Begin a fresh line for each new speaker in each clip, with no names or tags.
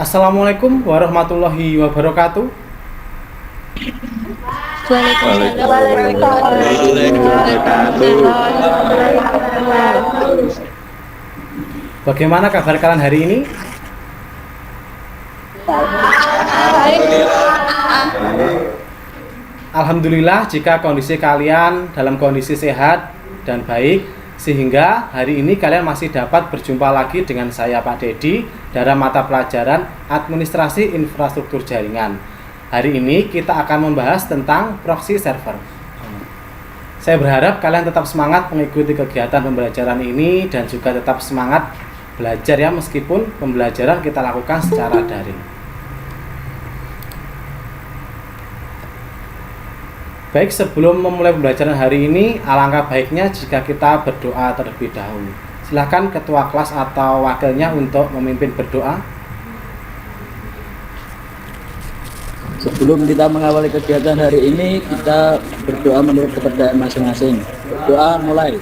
Assalamualaikum warahmatullahi wabarakatuh. Bagaimana kabar kalian hari ini? Alhamdulillah jika kondisi kalian dalam kondisi sehat dan baik, sehingga hari ini kalian masih dapat berjumpa lagi dengan saya Pak Dedi dalam mata pelajaran Administrasi Infrastruktur Jaringan. Hari ini kita akan membahas tentang proxy server. Saya berharap kalian tetap semangat mengikuti kegiatan pembelajaran ini dan juga tetap semangat belajar ya, meskipun pembelajaran kita lakukan secara daring. Baik, sebelum memulai pembelajaran hari ini, alangkah baiknya jika kita berdoa terlebih dahulu. Silahkan ketua kelas atau wakilnya untuk memimpin berdoa.
Sebelum kita mengawali kegiatan hari ini, kita berdoa menurut kepercayaan masing-masing. Berdoa mulai.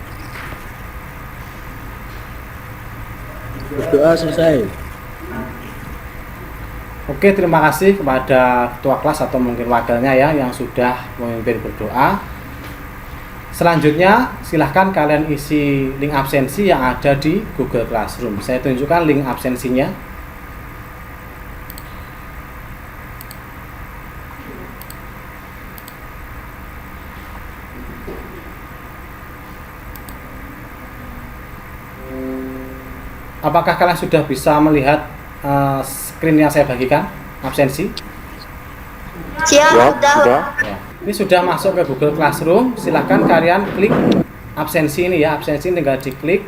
Berdoa selesai.
Oke, terima kasih kepada ketua kelas atau mungkin wakilnya ya yang sudah memimpin berdoa. Selanjutnya silahkan kalian isi link absensi yang ada di Google Classroom. Saya tunjukkan link absensinya. Apakah kalian sudah bisa melihat screen yang saya bagikan, absensi?
Sudah.
Ya. Ini sudah masuk ke Google Classroom. Silahkan kalian klik absensi ini ya. Absensi tinggal diklik,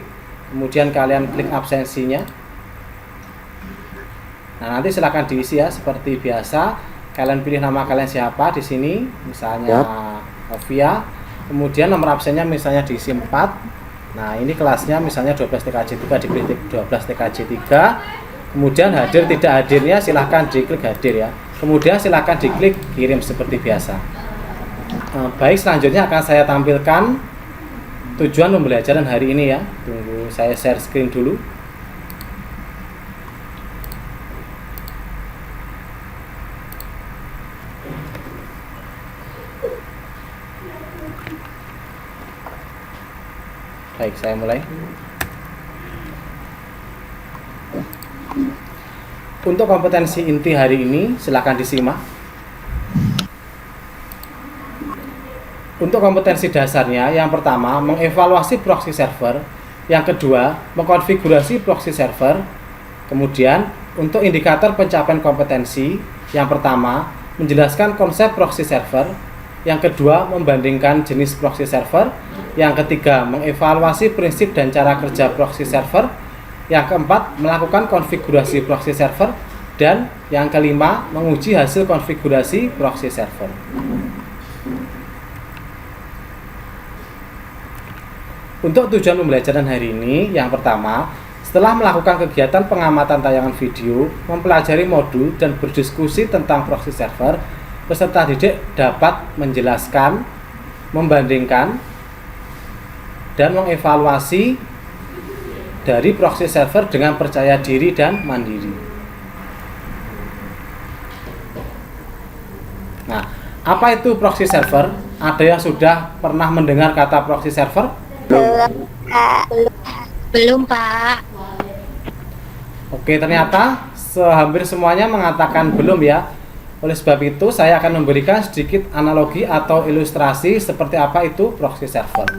kemudian kalian klik absensinya. Nah, nanti silahkan diisi ya seperti biasa. Kalian pilih nama kalian siapa di sini, misalnya Ovia. Kemudian nomor absennya misalnya diisi 4. Nah, ini kelasnya misalnya 12 TKJ 3, dipilih 12 TKJ 3. Kemudian hadir tidak hadirnya silahkan diklik hadir ya. Kemudian silahkan diklik kirim seperti biasa. Baik, selanjutnya akan saya tampilkan tujuan pembelajaran hari ini ya. Tunggu saya share screen dulu. Baik, saya mulai. Untuk kompetensi inti hari ini, silakan disimak. Untuk kompetensi dasarnya, yang pertama, mengevaluasi proxy server. Yang kedua, mengkonfigurasi proxy server. Kemudian, untuk indikator pencapaian kompetensi, yang pertama, menjelaskan konsep proxy server. Yang kedua, membandingkan jenis proxy server. Yang ketiga, mengevaluasi prinsip dan cara kerja proxy server. Yang keempat, melakukan konfigurasi proxy server. Dan yang kelima, menguji hasil konfigurasi proxy server. Untuk tujuan pembelajaran hari ini, yang pertama, setelah melakukan kegiatan pengamatan tayangan video, mempelajari modul dan berdiskusi tentang proxy server, peserta didik dapat menjelaskan, membandingkan, dan mengevaluasi dari proxy server dengan percaya diri dan mandiri. Nah, apa itu proxy server? Ada yang sudah pernah mendengar kata proxy server?
Belum, Pak.
Oke, ternyata hampir semuanya mengatakan belum ya. Oleh sebab itu, saya akan memberikan sedikit analogi atau ilustrasi seperti apa itu proxy server.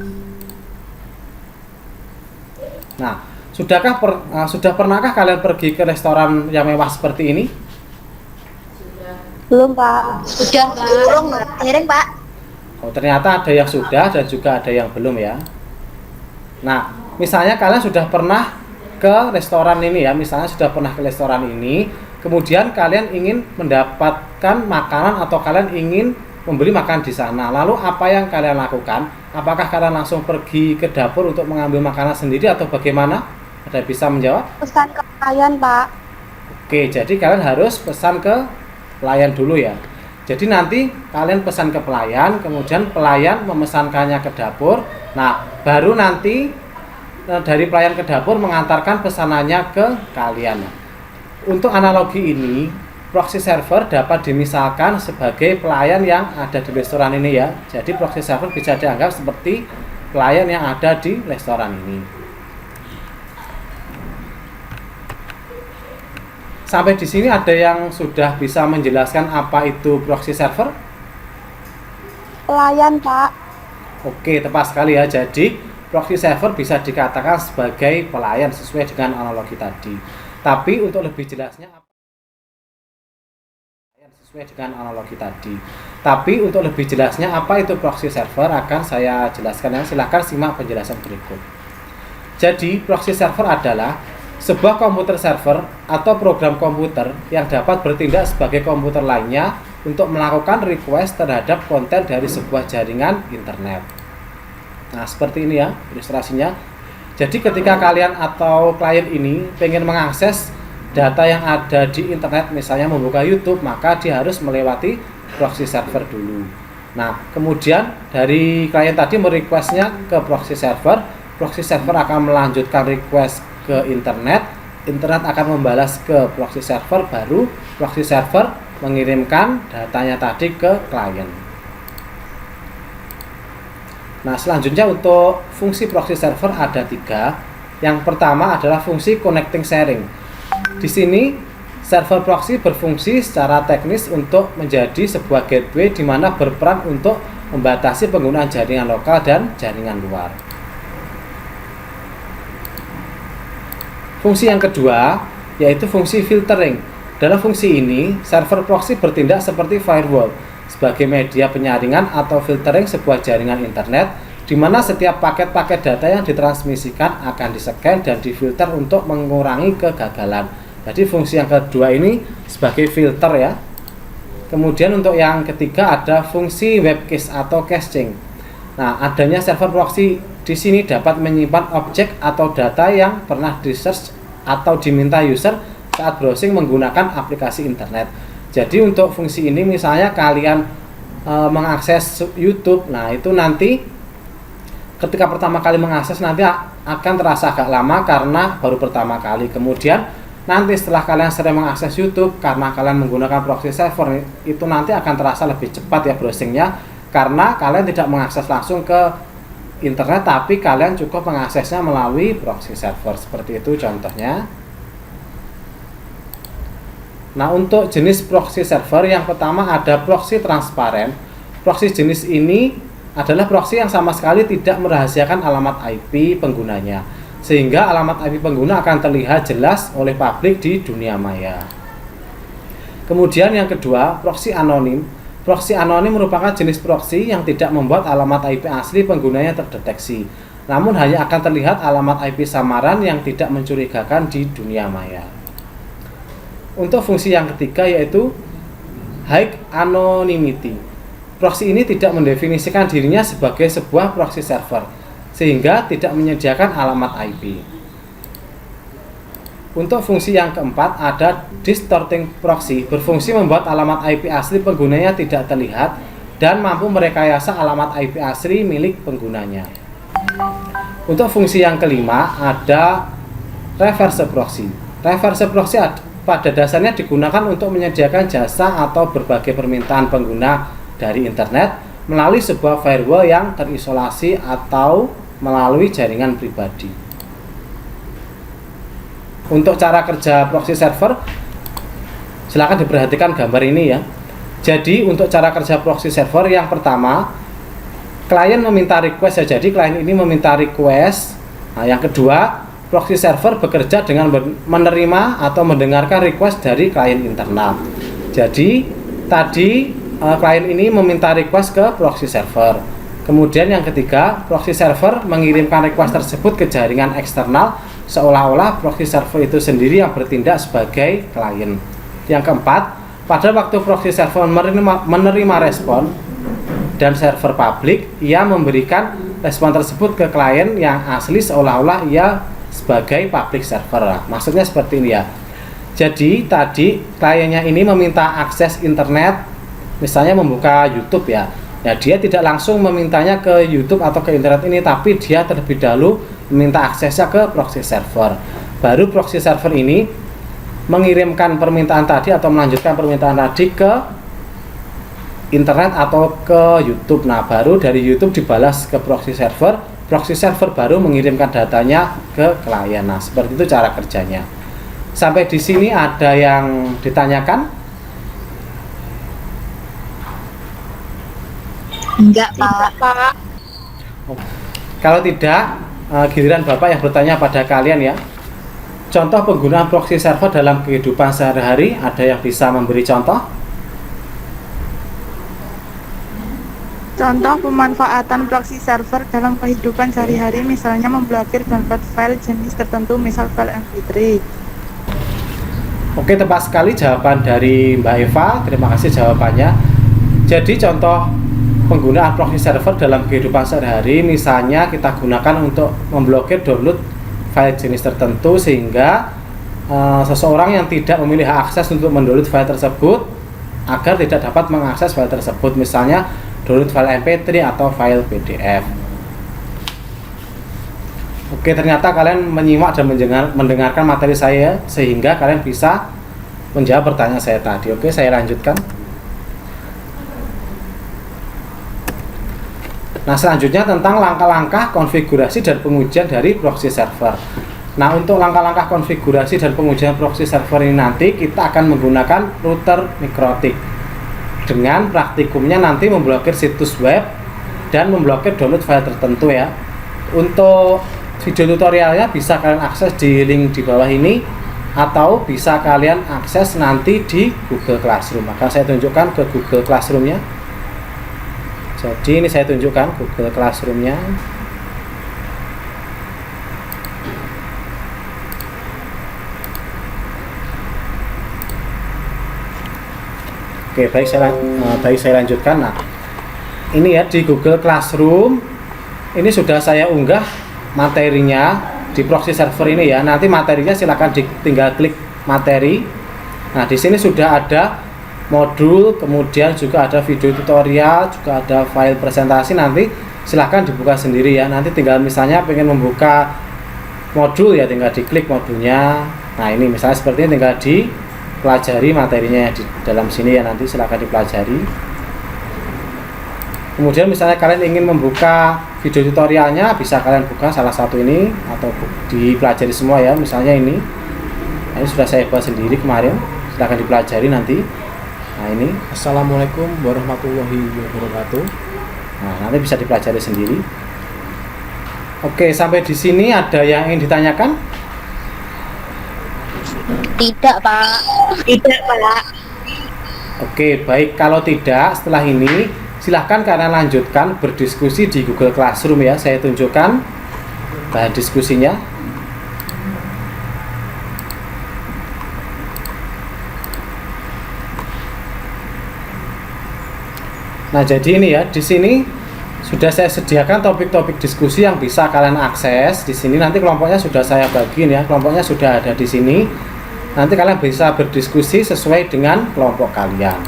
Nah, sudah pernahkah kalian pergi ke restoran yang mewah seperti ini?
Belum, Pak. Sudah, Pak. Belum, Pak. Pak.
Oh, ternyata ada yang sudah dan juga ada yang belum ya. Nah, misalnya kalian sudah pernah ke restoran ini ya, misalnya sudah pernah ke restoran ini, kemudian kalian ingin mendapatkan makanan atau kalian ingin membeli makan di sana. Lalu apa yang kalian lakukan? Apakah kalian langsung pergi ke dapur untuk mengambil makanan sendiri atau bagaimana? Ada bisa menjawab?
Pesan ke pelayan, Pak.
Oke, jadi kalian harus pesan ke pelayan dulu ya. Jadi nanti kalian pesan ke pelayan, kemudian pelayan memesankannya ke dapur. Nah, baru nanti dari pelayan ke dapur mengantarkan pesanannya ke kalian. Untuk analogi ini, proxy server dapat dimisalkan sebagai pelayan yang ada di restoran ini ya. Jadi proxy server bisa dianggap seperti pelayan yang ada di restoran ini. Sampai di sini ada yang sudah bisa menjelaskan apa itu proxy server?
Pelayan, Pak.
Oke, tepat sekali ya. Jadi proxy server bisa dikatakan sebagai pelayan sesuai dengan analogi tadi. Tapi untuk lebih jelasnya apa itu proxy server akan saya jelaskan ya. Silahkan simak penjelasan berikut. Jadi proxy server adalah sebuah komputer server atau program komputer yang dapat bertindak sebagai komputer lainnya untuk melakukan request terhadap konten dari sebuah jaringan internet. Nah, seperti ini ya ilustrasinya. Jadi ketika kalian atau klien ini pengen mengakses data yang ada di internet, misalnya membuka YouTube, maka dia harus melewati proxy server dulu. Nah, kemudian dari klien tadi merequestnya ke proxy server akan melanjutkan request ke internet akan membalas ke proxy server, baru proxy server mengirimkan datanya tadi ke klien. Nah, selanjutnya untuk fungsi proxy server ada 3. Yang pertama adalah fungsi connecting sharing. Di sini server proxy berfungsi secara teknis untuk menjadi sebuah gateway di mana berperan untuk membatasi penggunaan jaringan lokal dan jaringan luar. Fungsi yang kedua yaitu fungsi filtering. Dalam fungsi ini, server proxy bertindak seperti firewall sebagai media penyaringan atau filtering sebuah jaringan internet di mana setiap paket-paket data yang ditransmisikan akan di-scan dan difilter untuk mengurangi kegagalan. Jadi fungsi yang kedua ini sebagai filter ya. Kemudian untuk yang ketiga ada fungsi web cache atau caching. Nah, adanya server proxy di sini dapat menyimpan objek atau data yang pernah di-search atau diminta user saat browsing menggunakan aplikasi internet. Jadi untuk fungsi ini misalnya kalian mengakses YouTube, nah itu nanti ketika pertama kali mengakses nanti akan terasa agak lama karena baru pertama kali. Kemudian nanti setelah kalian sering mengakses YouTube karena kalian menggunakan proxy server, itu nanti akan terasa lebih cepat ya browsingnya karena kalian tidak mengakses langsung ke internet tapi kalian cukup mengaksesnya melalui proxy server. Seperti itu contohnya. Nah, untuk jenis proxy server yang pertama ada proxy transparan. Proxy jenis ini adalah proxy yang sama sekali tidak merahasiakan alamat IP penggunanya, sehingga alamat IP pengguna akan terlihat jelas oleh publik di dunia maya. Kemudian yang kedua, proxy anonim. Proxy anonim merupakan jenis proxy yang tidak membuat alamat IP asli penggunanya terdeteksi, namun hanya akan terlihat alamat IP samaran yang tidak mencurigakan di dunia maya. Untuk fungsi yang ketiga yaitu high anonymity. Proxy ini tidak mendefinisikan dirinya sebagai sebuah proxy server, sehingga tidak menyediakan alamat IP. Untuk fungsi yang keempat ada distorting proxy, berfungsi membuat alamat IP asli penggunanya tidak terlihat dan mampu merekayasa alamat IP asli milik penggunanya. Untuk fungsi yang kelima ada reverse proxy. Reverse proxy pada dasarnya digunakan untuk menyediakan jasa atau berbagai permintaan pengguna dari internet melalui sebuah firewall yang terisolasi atau melalui jaringan pribadi. Untuk cara kerja proxy server, silakan diperhatikan gambar ini ya. Jadi untuk cara kerja proxy server yang pertama, klien meminta request ya. Jadi klien ini meminta request. Nah, yang kedua, proxy server bekerja dengan menerima atau mendengarkan request dari klien internal. Jadi tadi klien ini meminta request ke proxy server. Kemudian yang ketiga, proxy server mengirimkan request tersebut ke jaringan eksternal seolah-olah proxy server itu sendiri yang bertindak sebagai klien. Yang keempat, pada waktu proxy server menerima respon dan server publik, ia memberikan respon tersebut ke klien yang asli seolah-olah ia sebagai public server. Nah, maksudnya seperti ini ya. Jadi tadi kliennya ini meminta akses internet, misalnya membuka YouTube ya. Ya, dia tidak langsung memintanya ke YouTube atau ke internet ini, tapi dia terlebih dahulu meminta aksesnya ke proxy server. Baru proxy server ini mengirimkan permintaan tadi atau melanjutkan permintaan tadi ke internet atau ke YouTube. Nah, baru dari YouTube dibalas ke proxy server baru mengirimkan datanya ke klien. Nah, seperti itu cara kerjanya. Sampai di sini ada yang ditanyakan?
Enggak, Pak.
Kalau tidak, giliran Bapak yang bertanya pada kalian ya. Contoh penggunaan proxy server dalam kehidupan sehari-hari, ada yang bisa memberi contoh?
Contoh pemanfaatan proxy server dalam kehidupan sehari-hari, misalnya memblokir download file jenis tertentu, misal file MP3.
Oke, tepat sekali jawaban dari Mbak Eva. Terima kasih jawabannya. Jadi contoh penggunaan proxy server dalam kehidupan sehari-hari, misalnya kita gunakan untuk memblokir download file jenis tertentu sehingga seseorang yang tidak memiliki hak akses untuk mendownload file tersebut agar tidak dapat mengakses file tersebut, misalnya download file MP3 atau file PDF. Oke, ternyata kalian menyimak dan mendengarkan materi saya sehingga kalian bisa menjawab pertanyaan saya tadi. Oke, saya lanjutkan. Nah, selanjutnya tentang langkah-langkah konfigurasi dan pengujian dari proxy server. Nah, untuk langkah-langkah konfigurasi dan pengujian proxy server ini nanti kita akan menggunakan router mikrotik. Dengan praktikumnya nanti memblokir situs web dan memblokir download file tertentu ya. Untuk video tutorialnya bisa kalian akses di link di bawah ini atau bisa kalian akses nanti di Google Classroom. Maka saya tunjukkan ke Google Classroom-nya. Jadi ini saya tunjukkan Google Classroom-nya. Oke, baik saya lanjutkan. Nah, ini ya di Google Classroom ini sudah saya unggah materinya di proxy server ini ya. Nanti materinya silahkan tinggal klik materi. Nah, di sini sudah ada modul, kemudian juga ada video tutorial, juga ada file presentasi. Nanti silahkan dibuka sendiri ya. Nanti tinggal misalnya pengen membuka modul ya, tinggal diklik modulnya. Nah, ini misalnya seperti ini, tinggal dipelajari materinya di dalam sini ya, nanti silahkan dipelajari. Kemudian misalnya kalian ingin membuka video tutorialnya, bisa kalian buka salah satu ini atau dipelajari semua ya. Misalnya ini sudah saya buat sendiri kemarin, silahkan dipelajari nanti. Nah, ini Assalamualaikum warahmatullahi wabarakatuh. Nah, nanti bisa dipelajari sendiri. Oke, sampai di sini ada yang ingin ditanyakan?
Tidak, Pak. Tidak, Pak.
Oke, baik. Kalau tidak, setelah ini silahkan kalian lanjutkan berdiskusi di Google Classroom ya. Saya tunjukkan bahan diskusinya. Nah, jadi ini ya, di sini sudah saya sediakan topik-topik diskusi yang bisa kalian akses. Di sini nanti kelompoknya sudah saya bagiin ya, kelompoknya sudah ada di sini. Nanti kalian bisa berdiskusi sesuai dengan kelompok kalian.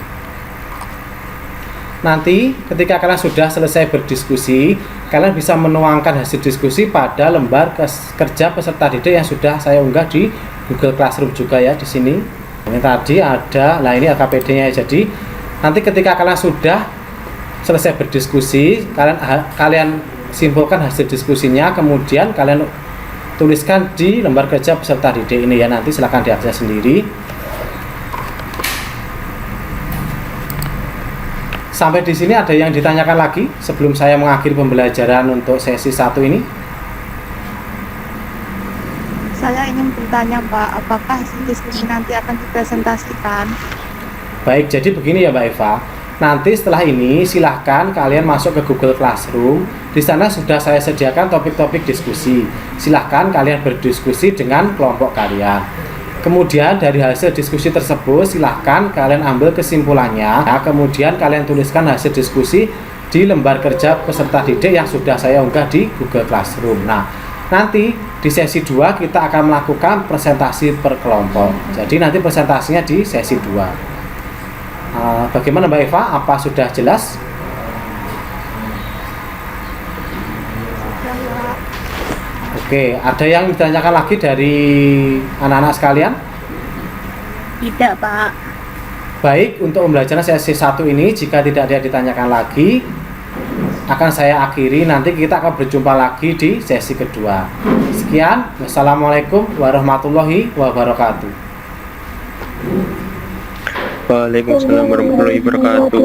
Nanti ketika kalian sudah selesai berdiskusi, kalian bisa menuangkan hasil diskusi pada lembar kerja peserta didik yang sudah saya unggah di Google Classroom juga ya di sini. Ini tadi ada, nah ini LKPD-nya. Jadi nanti ketika kalian sudah selesai berdiskusi, kalian simpulkan hasil diskusinya, kemudian kalian tuliskan di lembar kerja peserta didik ini ya. Nanti silahkan diakses sendiri. Sampai di sini ada yang ditanyakan lagi sebelum saya mengakhiri pembelajaran untuk sesi 1 ini?
Saya ingin bertanya, Pak, apakah hasil diskusi nanti akan dipresentasikan?
Baik, jadi begini ya Mbak Eva. Nanti setelah ini silahkan kalian masuk ke Google Classroom. Di sana sudah saya sediakan topik-topik diskusi. Silahkan kalian berdiskusi dengan kelompok kalian. Kemudian dari hasil diskusi tersebut silahkan kalian ambil kesimpulannya. Nah, kemudian kalian tuliskan hasil diskusi di lembar kerja peserta didik yang sudah saya unggah di Google Classroom. Nah, nanti di sesi 2 kita akan melakukan presentasi per kelompok. Jadi nanti presentasinya di sesi 2. Bagaimana Mbak Eva? Apa sudah jelas? Oke, ada yang ditanyakan lagi dari anak-anak sekalian?
Tidak, Pak.
Baik, untuk pembelajaran sesi 1 ini jika tidak ada yang ditanyakan lagi akan saya akhiri, nanti kita akan berjumpa lagi di sesi kedua. Sekian, wassalamualaikum warahmatullahi wabarakatuh.
Waalaikumsalam warahmatullahi wabarakatuh.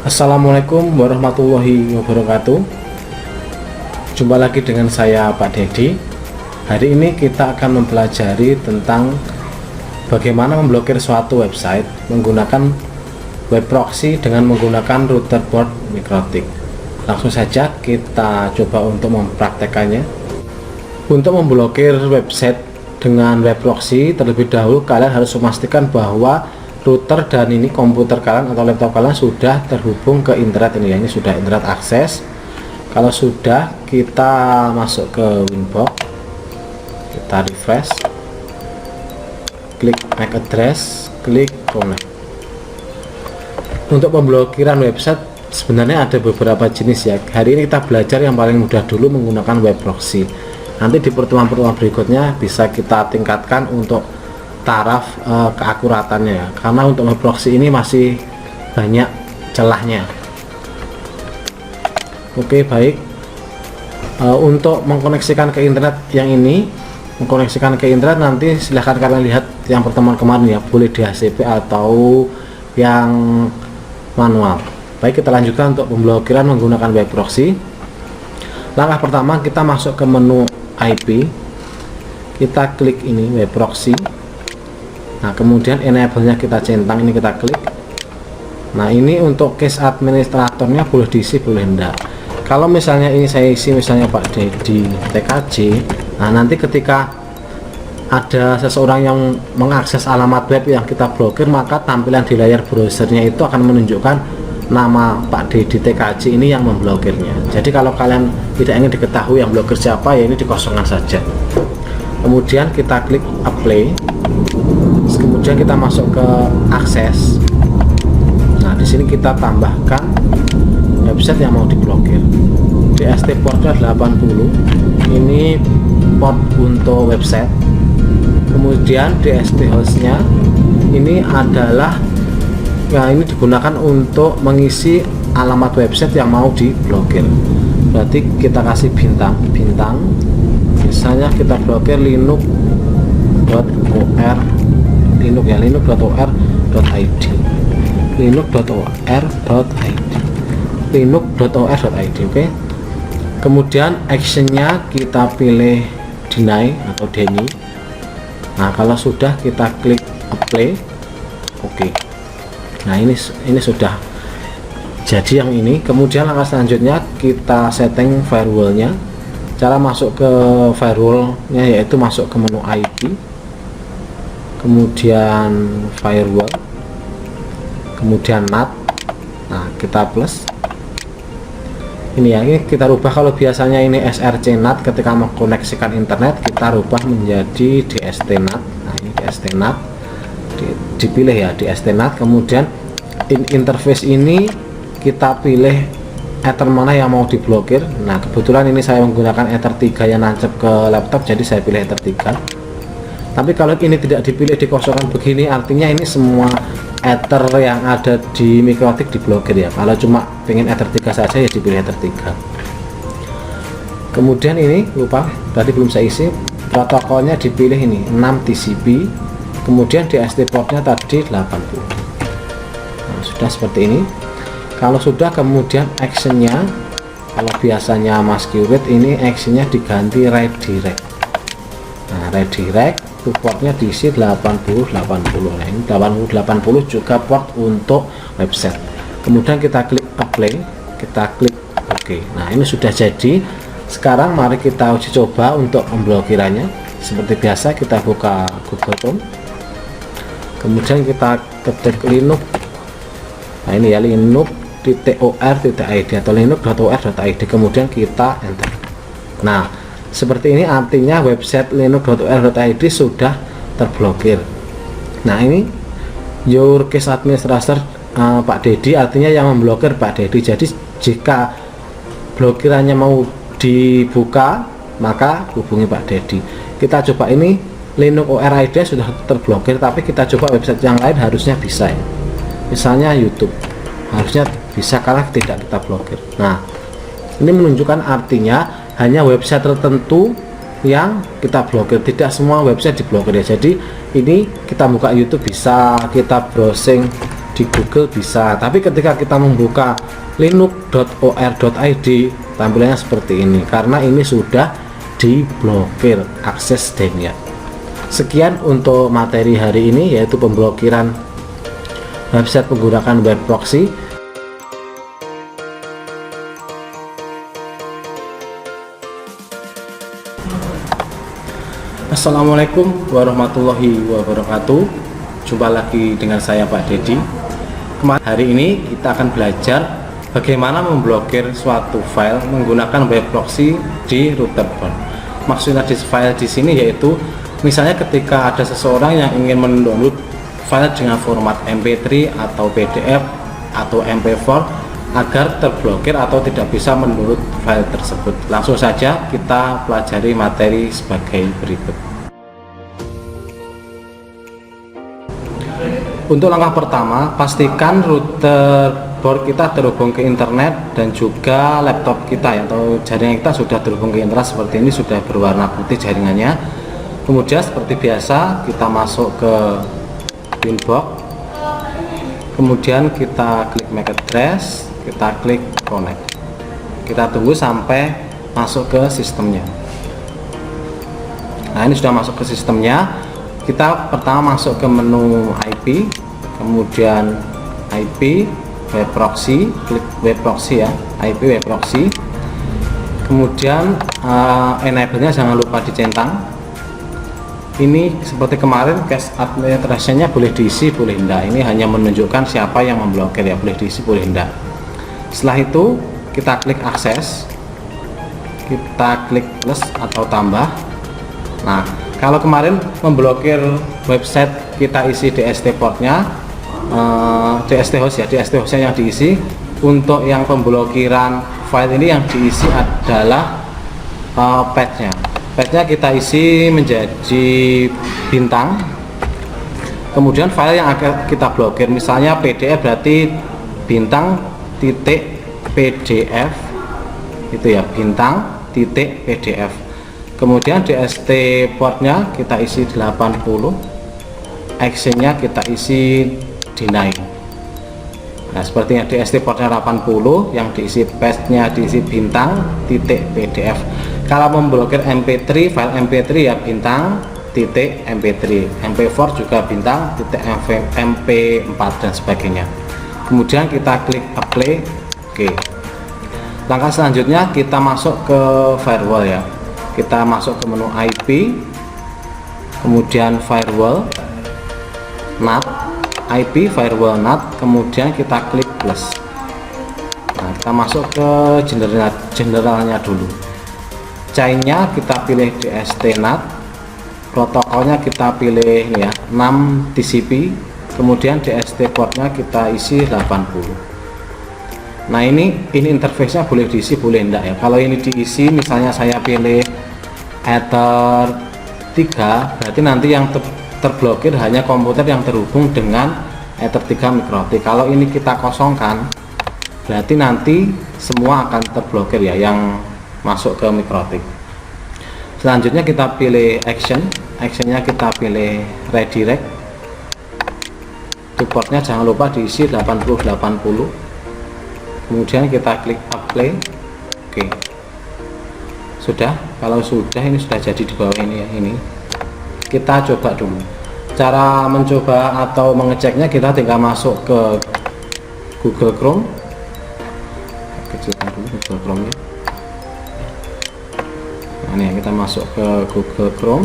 Assalamualaikum warahmatullahi wabarakatuh. Jumpa lagi dengan saya Pak Dedi. Hari ini kita akan mempelajari tentang bagaimana memblokir suatu website menggunakan web proxy dengan menggunakan router port MikroTik. Langsung saja kita coba untuk mempraktekannya. Untuk memblokir website dengan web proxy, terlebih dahulu kalian harus memastikan bahwa router dan ini komputer kalian atau laptop kalian sudah terhubung ke internet ini ya. Ini sudah internet akses. Kalau sudah, kita masuk ke Winbox, kita refresh, klik MAC address, klik connect. Untuk pemblokiran website sebenarnya ada beberapa jenis ya. Hari ini kita belajar yang paling mudah dulu menggunakan web proxy. Nanti di pertemuan-pertemuan berikutnya bisa kita tingkatkan untuk taraf keakuratannya ya. Karena untuk web proxy ini masih banyak celahnya. Oke, baik. Untuk mengkoneksikan ke internet yang ini, mengkoneksikan ke internet nanti silahkan kalian lihat yang pertemuan kemarin ya, boleh di HCP atau yang manual. Baik, kita lanjutkan untuk pemblokiran menggunakan web proxy. Langkah pertama, kita masuk ke menu IP, kita klik ini web proxy. Nah, kemudian enable-nya kita centang, ini kita klik. Nah, ini untuk case administratornya boleh diisi, boleh enggak. Kalau misalnya ini saya isi misalnya Pak Dedi TKJ, nah nanti ketika ada seseorang yang mengakses alamat web yang kita blokir, maka tampilan di layar browsernya itu akan menunjukkan nama Pak Dedi TKJ ini yang memblokirnya. Jadi kalau kalian tidak ingin diketahui yang blokir siapa, ya ini dikosongkan saja. Kemudian kita klik apply. Kemudian kita masuk ke akses. Nah, di sini kita tambahkan website yang mau diblokir. DST portnya 80. Ini port untuk website. Kemudian DST hostnya ini adalah ya, ini digunakan untuk mengisi alamat website yang mau diblokir. Berarti kita kasih bintang. Misalnya kita blokir linux.or, linux ya, linux.or.id, linux.or.id. Oke. Kemudian actionnya kita pilih deny atau deny. Nah, kalau sudah kita klik apply. Oke. Nah, ini sudah jadi yang ini. Kemudian langkah selanjutnya kita setting firewallnya. Cara masuk ke firewallnya yaitu masuk ke menu IP, kemudian firewall, kemudian NAT. Nah, kita plus ini ya, ini kita rubah. Kalau biasanya ini SRC NAT, ketika mengkoneksikan internet kita rubah menjadi DST NAT. Nah, ini DST NAT dipilih ya, DST NAT. Kemudian interface ini kita pilih Ether mana yang mau diblokir. Nah, kebetulan ini saya menggunakan Ether 3 yang nancep ke laptop, jadi saya pilih Ether 3. Tapi kalau ini tidak dipilih, dikosongkan begini, artinya ini semua Ether yang ada di MikroTik diblokir ya. Kalau cuma pengen Ether 3 saja ya dipilih Ether 3. Kemudian ini lupa, tadi belum saya isi, protokolnya dipilih ini 6 TCP. Kemudian DST portnya tadi 80. Nah, sudah seperti ini. Kalau sudah, kemudian actionnya, kalau biasanya masquerade, ini actionnya diganti redirect. Nah, redirect portnya diisi 80. Nah, ini 80 juga port untuk website. Kemudian kita klik apply, kita klik OK. Nah, ini sudah jadi. Sekarang mari kita uji coba untuk memblokirannya. Seperti biasa kita buka Google Chrome, kemudian kita ketik linux. Nah, ini ya, linux.or.id atau linux.or.id, kemudian kita enter. Nah, seperti ini artinya website linux.or.id sudah terblokir. Nah, ini your case administrator Pak Dedi, artinya yang memblokir Pak Dedi. Jadi jika blokirannya mau dibuka, maka hubungi Pak Dedi. Kita coba ini linux.or.id sudah terblokir, tapi kita coba website yang lain, harusnya bisa ya. Misalnya YouTube, harusnya bisa karena tidak kita blokir. Nah, ini menunjukkan artinya hanya website tertentu yang kita blokir, tidak semua website diblokir ya. Jadi ini kita buka YouTube bisa, kita browsing di Google bisa, tapi ketika kita membuka linux.or.id tampilannya seperti ini karena ini sudah diblokir akses D-nya. Sekian untuk materi hari ini, yaitu pemblokiran website menggunakan web proxy. Assalamualaikum warahmatullahi wabarakatuh. Jumpa lagi dengan saya Pak Dedi. Hari ini kita akan belajar bagaimana memblokir suatu file menggunakan web proxy di router phone. Maksudnya di file di sini yaitu misalnya ketika ada seseorang yang ingin mendownload file dengan format MP3 atau PDF atau MP4 agar terblokir atau tidak bisa mendownload file tersebut. Langsung saja kita pelajari materi sebagai berikut. Untuk langkah pertama, pastikan router board kita terhubung ke internet dan juga laptop kita atau jaringan kita sudah terhubung ke internet seperti ini, sudah berwarna putih jaringannya. Kemudian seperti biasa kita masuk ke inbox, kemudian kita klik MAC address, kita klik connect, kita tunggu sampai masuk ke sistemnya. Nah, ini sudah masuk ke sistemnya. Kita pertama masuk ke menu IP, kemudian IP web proxy, klik web proxy ya, IP web proxy, kemudian enable-nya jangan lupa dicentang. Ini seperti kemarin, cache administration-nya boleh diisi boleh enggak, ini hanya menunjukkan siapa yang memblokir ya, boleh diisi boleh enggak. Setelah itu kita klik akses, kita klik plus atau tambah. Nah, kalau kemarin memblokir website kita isi DST portnya, DST host ya, DST hostnya yang diisi. Untuk yang pemblokiran file ini yang diisi adalah path-nya. Path-nya kita isi menjadi bintang. Kemudian file yang akan kita blokir, misalnya PDF berarti bintang titik PDF itu ya, bintang titik PDF. Kemudian DST portnya kita isi 80, actionnya kita isi deny. Nah, sepertinya DST portnya 80, yang diisi path-nya diisi bintang titik PDF. Kalau memblokir MP3, file MP3 ya bintang titik MP3, MP4 juga bintang titik MP4 dan sebagainya. Kemudian kita klik apply. Oke. Langkah selanjutnya kita masuk ke firewall ya. Kita masuk ke menu IP, kemudian firewall, NAT, IP firewall NAT, kemudian kita klik plus. Nah, kita masuk ke generalnya dulu. Chainnya kita pilih DST NAT, protokolnya kita pilih ini ya, 6 TCP, kemudian DST portnya kita isi 80. Nah, ini interface-nya boleh diisi boleh enggak ya. Kalau ini diisi, misalnya saya pilih Ether 3, berarti nanti yang terblokir hanya komputer yang terhubung dengan Ether 3 MikroTik. Kalau ini kita kosongkan, berarti nanti semua akan terblokir ya yang masuk ke MikroTik. Selanjutnya kita pilih actionnya kita pilih redirect. Supportnya jangan lupa diisi 80-80. Kemudian kita klik apply. Oke. Sudah, kalau sudah ini sudah jadi di bawah ini ya, ini. Kita coba dulu. Cara mencoba atau mengeceknya kita tinggal masuk ke Google Chrome. Kecilkan dulu Google Chrome-nya. Nah, ini kita masuk ke Google Chrome.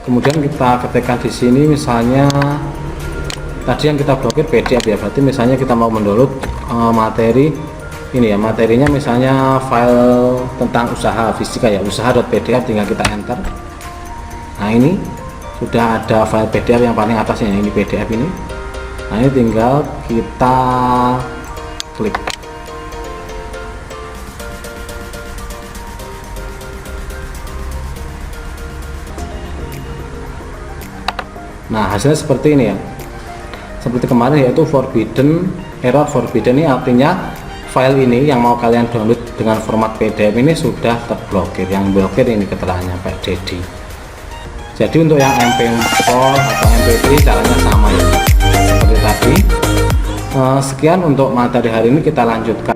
Kemudian kita ketikkan di sini misalnya tadi yang kita blokir PDF ya, berarti misalnya kita mau mendownload materi ini ya, materinya misalnya file tentang usaha fisika ya, usaha.pdf, tinggal kita enter. Nah, ini sudah ada file PDF yang paling atasnya, ini PDF ini. Nah, ini tinggal kita klik. Nah, hasilnya seperti ini ya, seperti kemarin, yaitu error forbidden. Ini artinya file ini yang mau kalian download dengan format PDF ini sudah terblokir. Yang blokir ini keterangannya Pak Dedi. Jadi untuk yang MP4 atau MP3 caranya sama ya, seperti tadi. Sekian untuk materi hari ini, kita lanjutkan.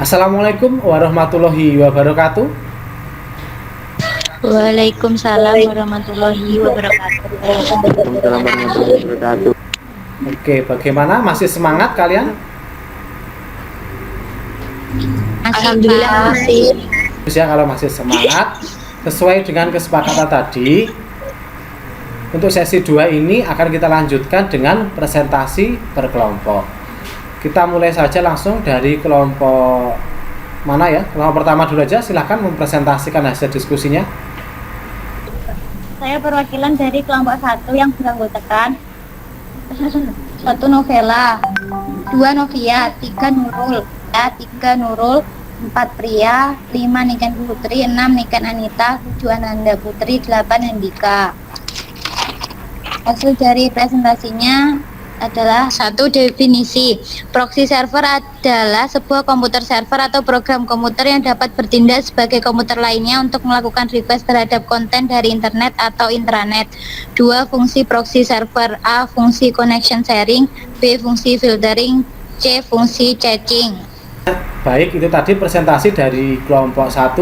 Assalamualaikum warahmatullahi wabarakatuh.
Waalaikumsalam warahmatullahi wabarakatuh.
Waalaikumsalam warahmatullahi wabarakatuh.
Oke, bagaimana? Masih semangat kalian?
Alhamdulillah masih.
Terus ya, kalau masih semangat, sesuai dengan kesepakatan tadi, untuk sesi 2 ini akan kita lanjutkan dengan presentasi per kelompok. Kita mulai saja langsung dari kelompok mana ya? Kelompok pertama dulu aja, silahkan mempresentasikan hasil diskusinya.
Saya perwakilan dari kelompok 1 yang beranggotakan 1 Novela, 2 Novia, 3 Nurul, 3 Nurul, 4 Pria, 5 Niken Putri, 6 Niken Anita, 7 Ananda Putri, 8 Andika. Hasil dari presentasinya adalah satu definisi. Proxy server adalah sebuah komputer server atau program komputer yang dapat bertindak sebagai komputer lainnya untuk melakukan request terhadap konten dari internet atau intranet. 2. Fungsi proxy server. A. Fungsi connection sharing. B. Fungsi filtering. C. Fungsi caching.
Baik, itu tadi presentasi dari kelompok 1.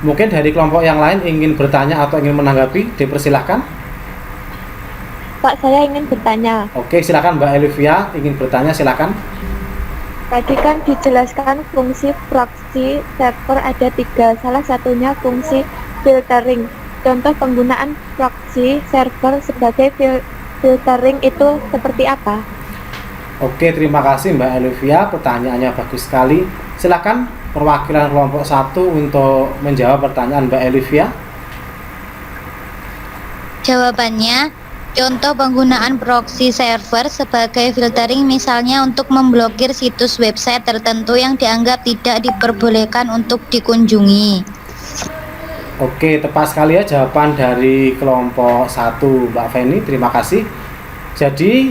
Mungkin dari kelompok yang lain ingin bertanya atau ingin menanggapi, dipersilahkan.
Pak, saya ingin bertanya.
Oke, silakan Mbak Elivia ingin bertanya, silakan.
Tadi kan dijelaskan fungsi proxy server ada 3, salah satunya fungsi filtering. Contoh penggunaan proxy server sebagai filtering itu seperti apa?
Oke, terima kasih Mbak Elivia, pertanyaannya bagus sekali. Silakan perwakilan kelompok 1 untuk menjawab pertanyaan Mbak Elivia.
Jawabannya, contoh penggunaan proxy server sebagai filtering misalnya untuk memblokir situs website tertentu yang dianggap tidak diperbolehkan untuk dikunjungi.
Oke, tepat sekali ya jawaban dari kelompok 1 Mbak Feni, terima kasih. Jadi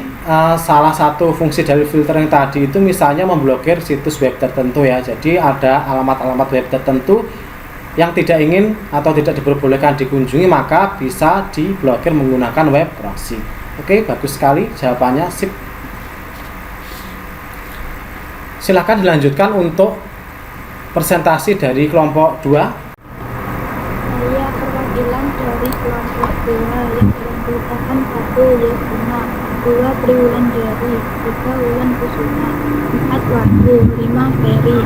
salah satu fungsi dari filtering tadi itu misalnya memblokir situs web tertentu ya. Jadi ada alamat-alamat web tertentu yang tidak ingin atau tidak diperbolehkan dikunjungi, maka bisa diblokir menggunakan web proxy. Oke, bagus sekali jawabannya, sip. Silahkan dilanjutkan untuk presentasi dari kelompok 2.
Saya perwakilan dari kelompok 2 yang beranggotakan 1. Yesuna, 2. Priwulandari, 3. Wulan Kusuma, 4. Wahyu, 5. Ferry,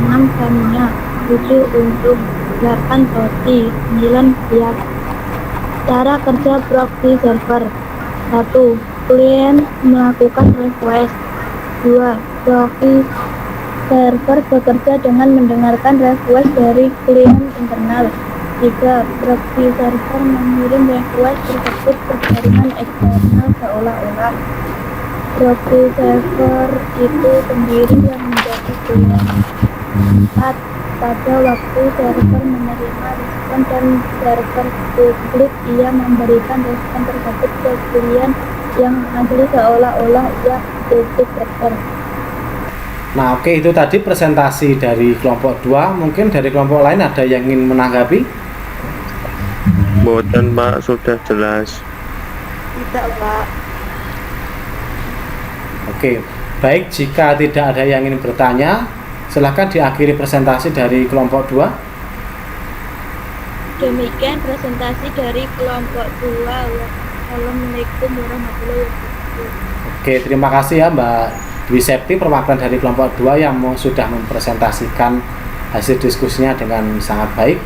6. Samia, 7. Untung, 8. Toti, 9. Biak. Cara kerja proxy server. 1. Klien melakukan request. 2. Proxy server bekerja dengan mendengarkan request dari klien internal. 3. Proxy server mengirim request tersebut ke jaringan eksternal seolah-olah proxy server itu sendiri yang menjadi klien. 4. Pada waktu server menerima respon dan server publik, ia memberikan respon tersebut ke klien yang asli seolah-olah ia publik server.
Nah, oke, itu tadi presentasi dari kelompok 2. Mungkin dari kelompok lain ada yang ingin menanggapi?
Boten Pak, sudah jelas.
Tidak, Pak.
Oke, baik, jika tidak ada yang ingin bertanya, silakan diakhiri presentasi dari kelompok 2.
Demikian presentasi dari kelompok 2. Wassalamualaikum warahmatullahi wabarakatuh.
Oke, terima kasih ya Mbak Dwi Septi, perwakilan dari kelompok 2 yang sudah mempresentasikan hasil diskusinya dengan sangat baik.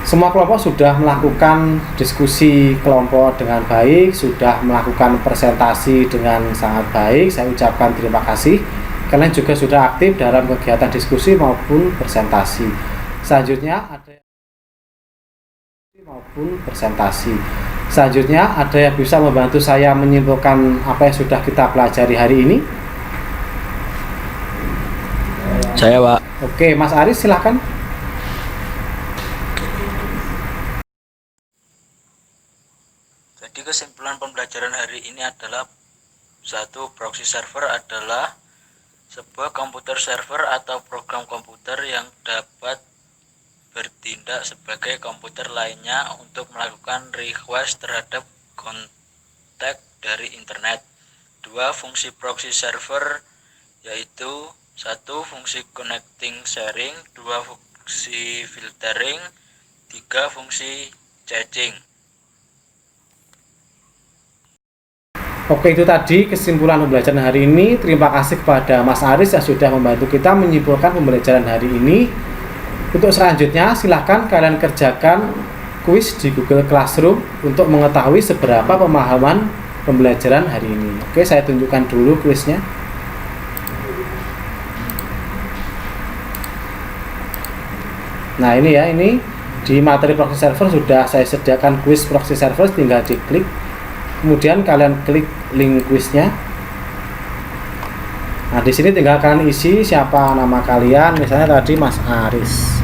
Semua kelompok sudah melakukan diskusi kelompok dengan baik, sudah melakukan presentasi dengan sangat baik. Saya ucapkan terima kasih. Kalian juga sudah aktif dalam kegiatan diskusi maupun presentasi. Selanjutnya ada yang bisa membantu saya menyimpulkan apa yang sudah kita pelajari hari ini?
Saya, Pak.
Oke, Mas Aris silahkan.
Jadi kesimpulan pembelajaran hari ini adalah 1. Proxy server adalah sebuah komputer server atau program komputer yang dapat bertindak sebagai komputer lainnya untuk melakukan request terhadap kontak dari internet. 2. Fungsi proxy server yaitu 1. Fungsi connecting sharing, 2. Fungsi filtering, 3. Fungsi caching.
Oke, itu tadi kesimpulan pembelajaran hari ini. Terima kasih kepada Mas Aris yang sudah membantu kita menyimpulkan pembelajaran hari ini. Untuk selanjutnya, silahkan kalian kerjakan kuis di Google Classroom untuk mengetahui seberapa pemahaman pembelajaran hari ini. Oke, saya tunjukkan dulu kuisnya. Nah, ini ya, ini di materi proxy server sudah saya sediakan kuis proxy server, tinggal diklik. Kemudian kalian klik link kuisnya. Nah, di sini tinggal kalian isi siapa nama kalian, misalnya tadi Mas Aris.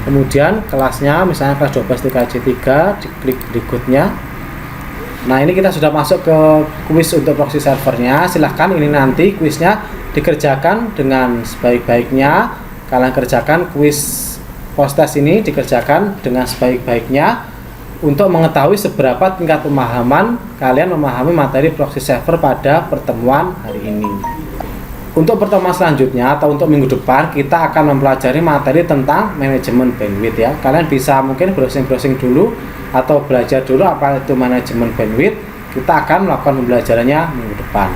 Kemudian kelasnya misalnya kelas 12 TKJ 3, diklik berikutnya. Nah, ini kita sudah masuk ke kuis untuk proxy servernya. Silahkan ini nanti kuisnya dikerjakan dengan sebaik-baiknya. Kalian kerjakan kuis post test ini dikerjakan dengan sebaik-baiknya untuk mengetahui seberapa tingkat pemahaman kalian memahami materi proxy server pada pertemuan hari ini. Untuk pertemuan selanjutnya atau untuk minggu depan kita akan mempelajari materi tentang manajemen bandwidth ya. Kalian bisa mungkin browsing-browsing dulu atau belajar dulu apa itu manajemen bandwidth. Kita akan melakukan pembelajarannya minggu depan.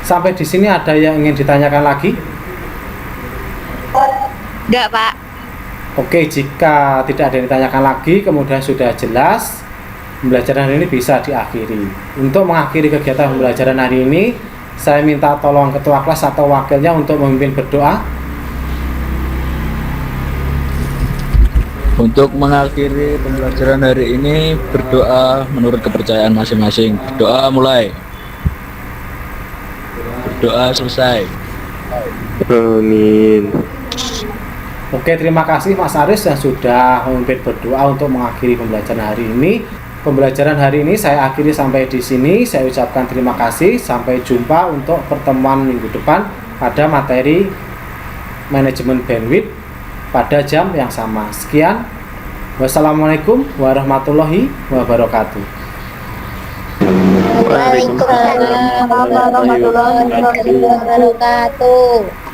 Sampai di sini ada yang ingin ditanyakan lagi?
Enggak, Pak.
Oke, jika tidak ada yang ditanyakan lagi, kemudian sudah jelas, pembelajaran hari ini bisa diakhiri. Untuk mengakhiri kegiatan pembelajaran hari ini, saya minta tolong ketua kelas atau wakilnya untuk memimpin berdoa.
Untuk mengakhiri pembelajaran hari ini, berdoa menurut kepercayaan masing-masing. Berdoa mulai. Berdoa selesai.
Amin.
Oke, terima kasih Mas Aris yang sudah memimpin berdoa untuk mengakhiri pembelajaran hari ini. Pembelajaran hari ini saya akhiri sampai di sini. Saya ucapkan terima kasih. Sampai jumpa untuk pertemuan minggu depan pada materi manajemen bandwidth pada jam yang sama. Sekian. Wassalamualaikum warahmatullahi wabarakatuh.
Waalaikumsalam warahmatullahi wabarakatuh.